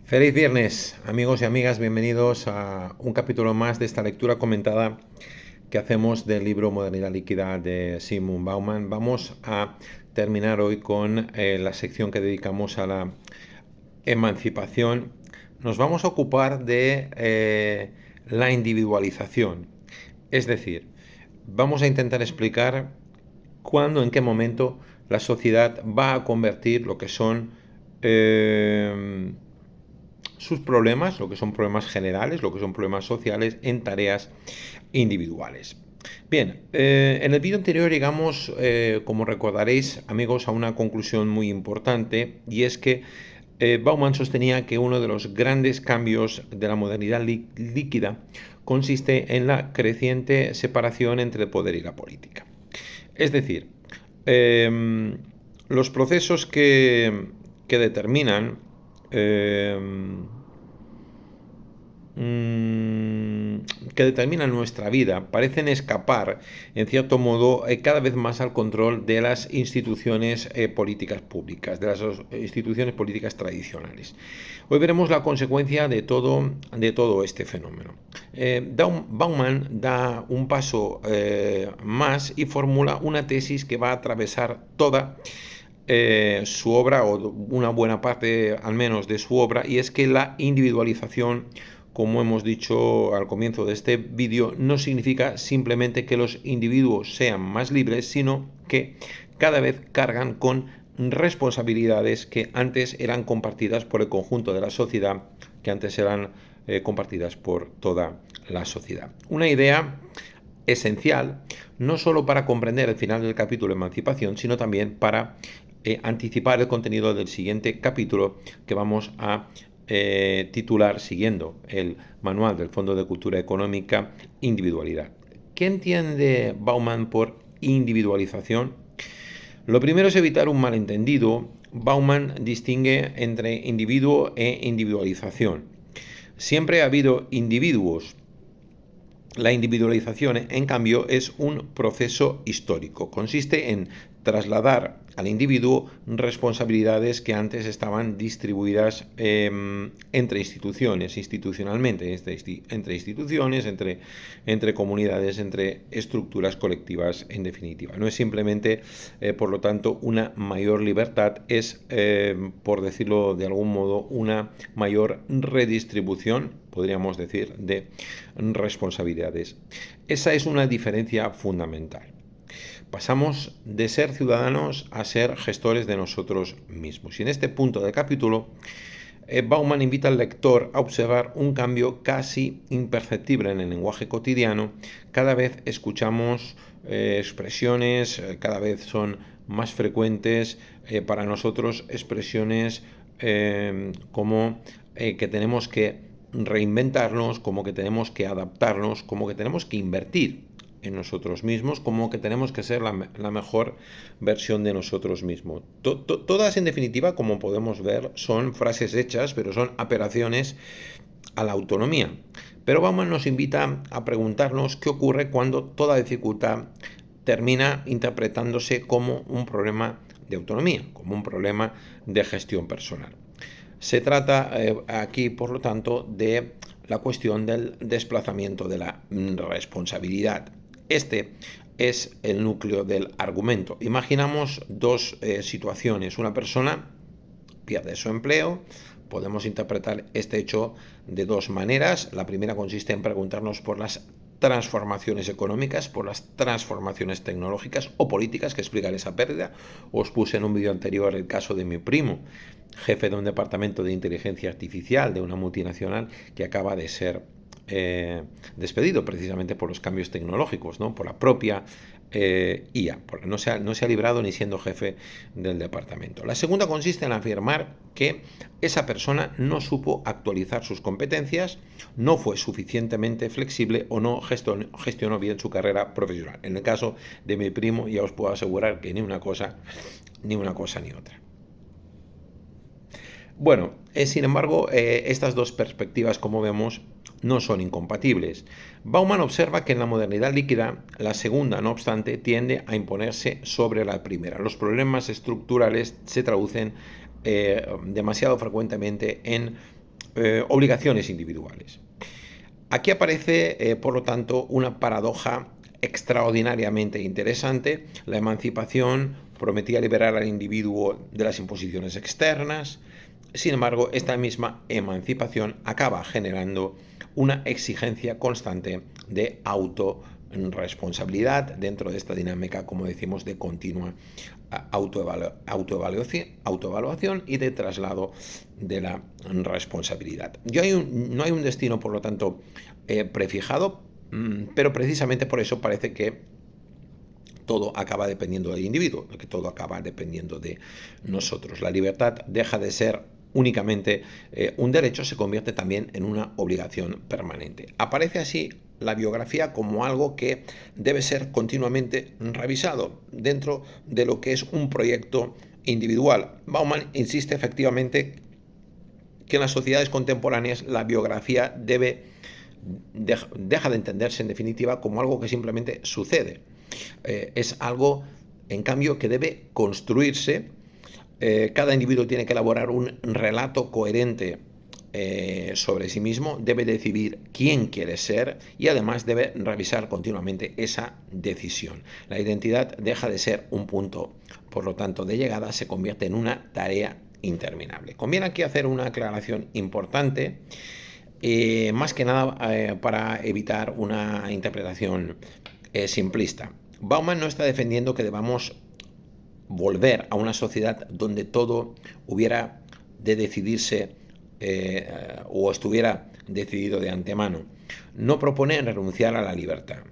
Feliz viernes, amigos y amigas, bienvenidos a un capítulo más de esta lectura comentada que hacemos del libro Modernidad Líquida de Zygmunt Bauman. Vamos a terminar hoy con la sección que dedicamos a la emancipación. Nos vamos a ocupar de la individualización, es decir, vamos a intentar explicar cuándo, en qué momento la sociedad va a convertir lo que son sus problemas, lo que son problemas generales, lo que son problemas sociales, en tareas individuales. Bien, en el vídeo anterior llegamos, como recordaréis, amigos, a una conclusión muy importante, y es que Bauman sostenía que uno de los grandes cambios de la modernidad líquida consiste en la creciente separación entre el poder y la política. Es decir, los procesos que determinan eh, que determinan nuestra vida parecen escapar, en cierto modo, cada vez más al control de las instituciones políticas públicas, de las instituciones políticas tradicionales. Hoy veremos la consecuencia de todo este fenómeno. Bauman da un paso más y formula una tesis que va a atravesar toda su obra, o una buena parte al menos de su obra, y es que la individualización, como hemos dicho al comienzo de este vídeo, no significa simplemente que los individuos sean más libres, sino que cada vez cargan con responsabilidades que antes eran compartidas por el conjunto de la sociedad, que antes eran compartidas por toda la sociedad. Una idea esencial, no solo para comprender el final del capítulo Emancipación, sino también para anticipar el contenido del siguiente capítulo, que vamos a titular, siguiendo el manual del Fondo de Cultura Económica, Individualidad. ¿Qué entiende Bauman por individualización? Lo primero es evitar un malentendido. Bauman distingue entre individuo e individualización. Siempre ha habido individuos. La individualización, en cambio, es un proceso histórico. Consiste en trasladar al individuo responsabilidades que antes estaban distribuidas entre instituciones, institucionalmente, entre instituciones, entre comunidades, entre estructuras colectivas, en definitiva. No es simplemente, por lo tanto, una mayor libertad, es, por decirlo de algún modo, una mayor redistribución, podríamos decir, de responsabilidades. Esa es una diferencia fundamental. Pasamos de ser ciudadanos a ser gestores de nosotros mismos. Y en este punto del capítulo, Bauman invita al lector a observar un cambio casi imperceptible en el lenguaje cotidiano. Cada vez escuchamos expresiones, cada vez son más frecuentes para nosotros expresiones como que tenemos que reinventarnos, como que tenemos que adaptarnos, como que tenemos que invertir en nosotros mismos, como que tenemos que ser la mejor versión de nosotros mismos. Todas, en definitiva, como podemos ver, son frases hechas, pero son apelaciones a la autonomía. Pero Bauman nos invita a preguntarnos qué ocurre cuando toda dificultad termina interpretándose como un problema de autonomía, como un problema de gestión personal. Se trata aquí, por lo tanto, de la cuestión del desplazamiento de la responsabilidad. Este es el núcleo del argumento. Imaginamos dos situaciones. Una persona pierde su empleo. Podemos interpretar este hecho de dos maneras. La primera consiste en preguntarnos por las transformaciones económicas, por las transformaciones tecnológicas o políticas que explican esa pérdida. Os puse en un vídeo anterior el caso de mi primo, jefe de un departamento de inteligencia artificial de una multinacional, que acaba de ser despedido precisamente por los cambios tecnológicos, ¿no? Por la propia IA, porque no se ha librado ni siendo jefe del departamento. La segunda consiste en afirmar que esa persona no supo actualizar sus competencias, no fue suficientemente flexible o no gestionó bien su carrera profesional. En el caso de mi primo, ya os puedo asegurar que ni una cosa ni otra. Bueno, sin embargo, estas dos perspectivas, como vemos, no son incompatibles. Bauman observa que en la modernidad líquida, la segunda, no obstante, tiende a imponerse sobre la primera. Los problemas estructurales se traducen demasiado frecuentemente en obligaciones individuales. Aquí aparece, por lo tanto, una paradoja extraordinariamente interesante. La emancipación prometía liberar al individuo de las imposiciones externas. Sin embargo, esta misma emancipación acaba generando una exigencia constante de autorresponsabilidad dentro de esta dinámica, como decimos, de continua autoevaluación y de traslado de la responsabilidad. No hay un destino, por lo tanto, prefijado, pero precisamente por eso parece que todo acaba dependiendo del individuo, que todo acaba dependiendo de nosotros. La libertad deja de ser únicamente un derecho, se convierte también en una obligación permanente. Aparece así la biografía como algo que debe ser continuamente revisado dentro de lo que es un proyecto individual. Bauman insiste efectivamente que en las sociedades contemporáneas la biografía deja de entenderse en definitiva como algo que simplemente sucede. Es algo, en cambio, que debe construirse. Cada individuo tiene que elaborar un relato coherente sobre sí mismo, debe decidir quién quiere ser y además debe revisar continuamente esa decisión. La identidad deja de ser un punto, por lo tanto, de llegada, se convierte en una tarea interminable. Conviene aquí hacer una aclaración importante, más que nada para evitar una interpretación simplista. Bauman no está defendiendo que debamos volver a una sociedad donde todo hubiera de decidirse o estuviera decidido de antemano. No propone renunciar a la libertad.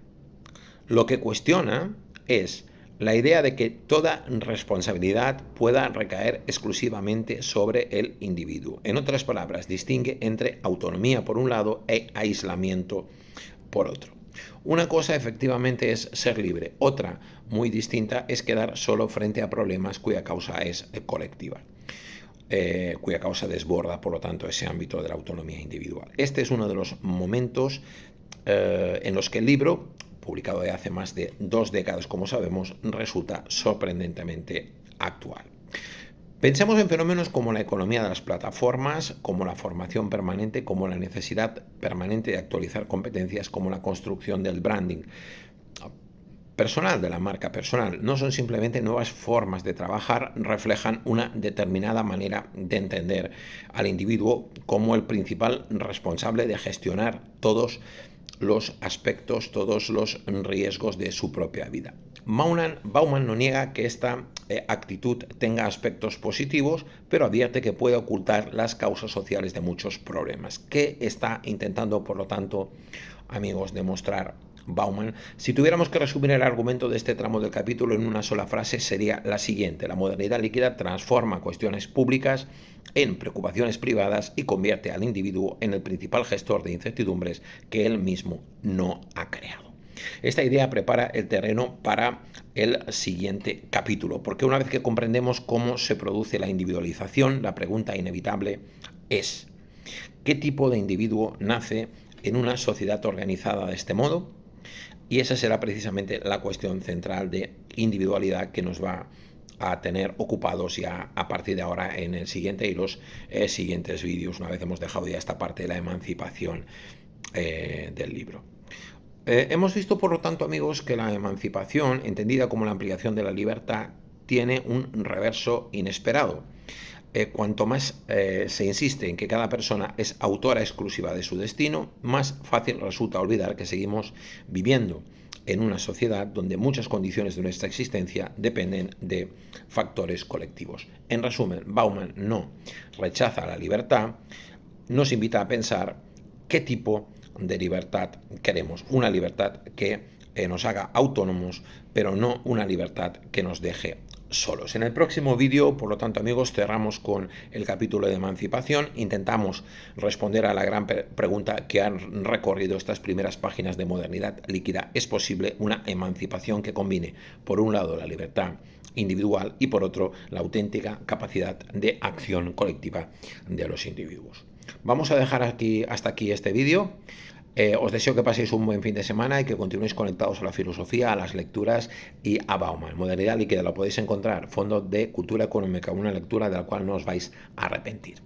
Lo que cuestiona es la idea de que toda responsabilidad pueda recaer exclusivamente sobre el individuo. En otras palabras, distingue entre autonomía por un lado e aislamiento por otro. Una cosa efectivamente es ser libre, otra muy distinta es quedar solo frente a problemas cuya causa es colectiva, cuya causa desborda, por lo tanto, ese ámbito de la autonomía individual. Este es uno de los momentos en los que el libro, publicado de hace más de 2 décadas, como sabemos, resulta sorprendentemente actual. Pensemos en fenómenos como la economía de las plataformas, como la formación permanente, como la necesidad permanente de actualizar competencias, como la construcción del branding personal, de la marca personal. No son simplemente nuevas formas de trabajar, reflejan una determinada manera de entender al individuo como el principal responsable de gestionar todos los aspectos, todos los riesgos de su propia vida. Bauman no niega que esta actitud tenga aspectos positivos, pero advierte que puede ocultar las causas sociales de muchos problemas. ¿Qué está intentando, por lo tanto, amigos, demostrar Bauman? Si tuviéramos que resumir el argumento de este tramo del capítulo en una sola frase, sería la siguiente: la modernidad líquida transforma cuestiones públicas en preocupaciones privadas y convierte al individuo en el principal gestor de incertidumbres que él mismo no ha creado. Esta idea prepara el terreno para el siguiente capítulo, porque una vez que comprendemos cómo se produce la individualización, la pregunta inevitable es: ¿qué tipo de individuo nace en una sociedad organizada de este modo? Y esa será precisamente la cuestión central de individualidad que nos va a tener ocupados ya a partir de ahora en el siguiente y los siguientes vídeos, una vez hemos dejado ya esta parte de la emancipación del libro. Hemos visto, por lo tanto, amigos, que la emancipación, entendida como la ampliación de la libertad, tiene un reverso inesperado. Cuanto más se insiste en que cada persona es autora exclusiva de su destino, más fácil resulta olvidar que seguimos viviendo en una sociedad donde muchas condiciones de nuestra existencia dependen de factores colectivos. En resumen, Bauman no rechaza la libertad, nos invita a pensar qué tipo de libertad queremos. Una libertad que nos haga autónomos, pero no una libertad que nos deje solos. En el próximo vídeo, por lo tanto, amigos, cerramos con el capítulo de emancipación. Intentamos responder a la gran pregunta que han recorrido estas primeras páginas de Modernidad Líquida. ¿Es posible una emancipación que combine, por un lado, la libertad individual y, por otro, la auténtica capacidad de acción colectiva de los individuos? Vamos a dejar hasta aquí este vídeo. Os deseo que paséis un buen fin de semana y que continuéis conectados a la filosofía, a las lecturas y a Bauman. Modernidad Líquida lo podéis encontrar, Fondo de Cultura Económica, una lectura de la cual no os vais a arrepentir.